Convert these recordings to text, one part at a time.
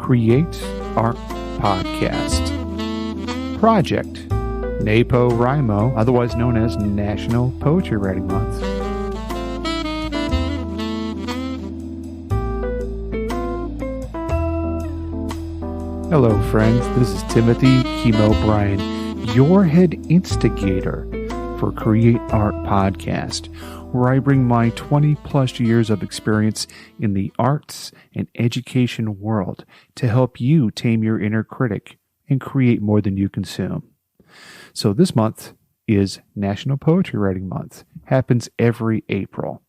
Create Art Podcast. Project NaPoWriMo, otherwise known as National Poetry Writing Month. Hello friends, this is Timothy Chemo Bryan, your head instigator for Create Art Podcast, where I bring my 20 plus years of experience in the arts and education world to help you tame your inner critic and create more than you consume. So this month is National Poetry Writing Month. Happens every April.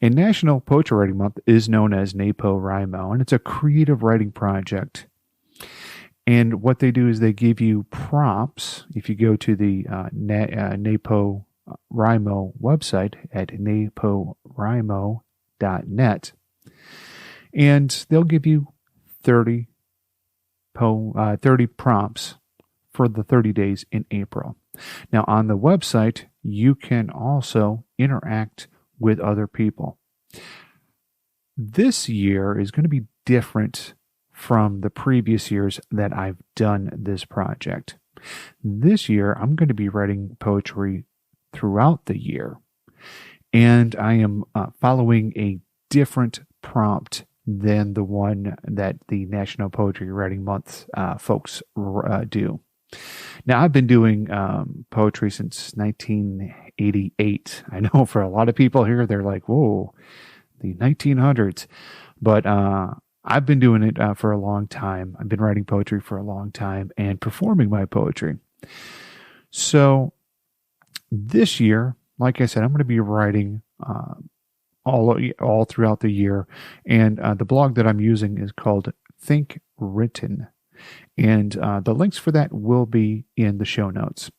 And National Poetry Writing Month is known as NaPoWriMo, and it's a creative writing project. And what they do is they give you prompts. If you go to the NaPoWriMo website at NaPoWriMo.net, and they'll give you 30 prompts for the 30 days in April. Now, on the website, you can also interact with other people. This year is going to be different from the previous years that I've done this project. This year, I'm going to be writing poetry throughout the year, and I am following a different prompt than the one that the National Poetry Writing Month folks do. Now, I've been doing poetry since 1988. I know for a lot of people here, they're like, whoa, the 1900s. But I've been doing it for a long time. I've been writing poetry for a long time and performing my poetry. So this year, like I said, I'm going to be writing all throughout the year. And the blog that I'm using is called Think Written. And the links for that will be in the show notes.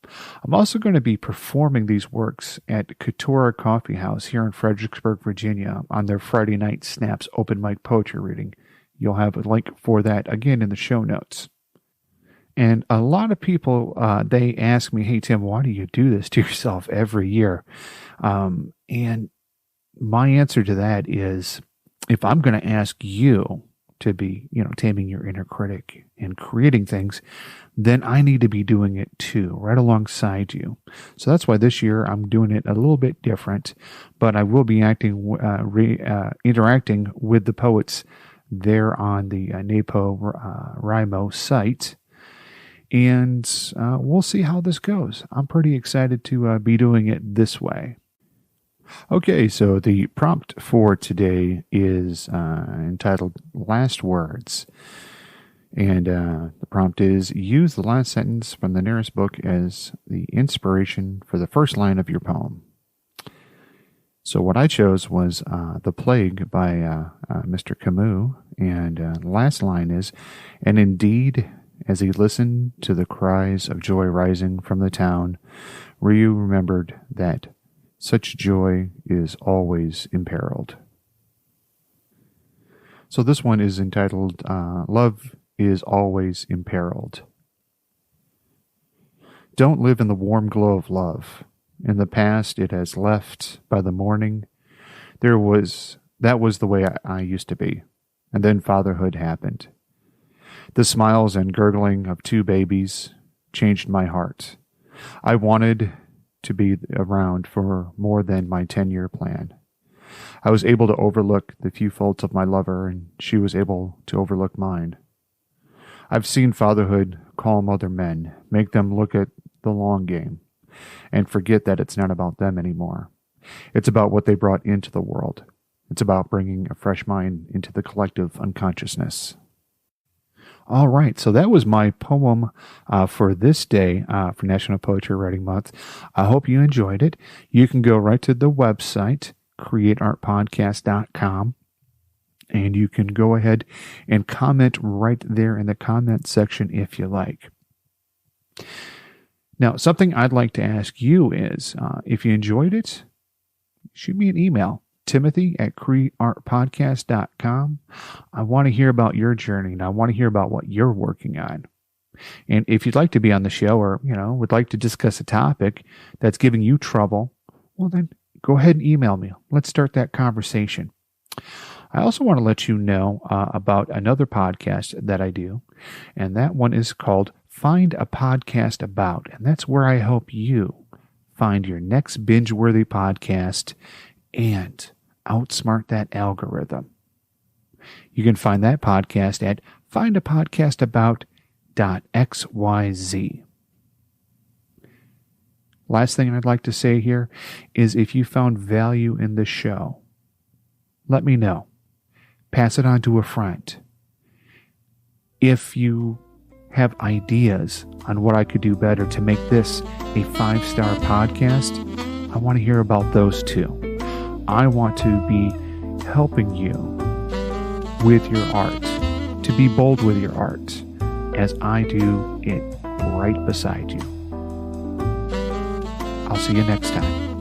I'm also going to be performing these works at Katura Coffee House here in Fredericksburg, Virginia on their Friday night Snaps open mic poetry reading. You'll have a link for that again in the show notes. And a lot of people, they ask me, hey, Tim, why do you do this to yourself every year? And my answer to that is, if I'm going to ask you to be, taming your inner critic and creating things, then I need to be doing it too, right alongside you. So that's why this year I'm doing it a little bit different, but I will be interacting with the poets there on the NaPoWriMo site. And we'll see how this goes. I'm pretty excited to be doing it this way. Okay, so the prompt for today is entitled Last Words. And the prompt is, use the last sentence from the nearest book as the inspiration for the first line of your poem. So what I chose was The Plague by Mr. Camus. And the last line is, and indeed, as he listened to the cries of joy rising from the town, Ryu remembered that such joy is always imperiled. So this one is entitled Love is Always Imperiled. Don't live in the warm glow of love. In the past it has left by the morning. That was the way I used to be. And then fatherhood happened. The smiles and gurgling of two babies changed my heart. I wanted to be around for more than my 10-year plan. I was able to overlook the few faults of my lover, and she was able to overlook mine. I've seen fatherhood calm other men, make them look at the long game, and forget that it's not about them anymore. It's about what they brought into the world. It's about bringing a fresh mind into the collective unconsciousness. All right, so that was my poem for this day for National Poetry Writing Month. I hope you enjoyed it. You can go right to the website, createartpodcast.com, and you can go ahead and comment right there in the comment section if you like. Now, something I'd like to ask you is, if you enjoyed it, shoot me an email. Timothy@createartpodcast.com. I want to hear about your journey, and I want to hear about what you're working on. And if you'd like to be on the show, or would like to discuss a topic that's giving you trouble, well then go ahead and email me. Let's start that conversation. I also want to let you know about another podcast that I do, and that one is called Find a Podcast About, and that's where I help you find your next binge-worthy podcast and outsmart that algorithm. You can find that podcast at findapodcastabout.xyz. Last thing I'd like to say here is if you found value in the show, let me know. Pass it on to a friend. If you have ideas on what I could do better to make this a 5-star podcast, I want to hear about those too. I want to be helping you with your art, to be bold with your art, as I do it right beside you. I'll see you next time.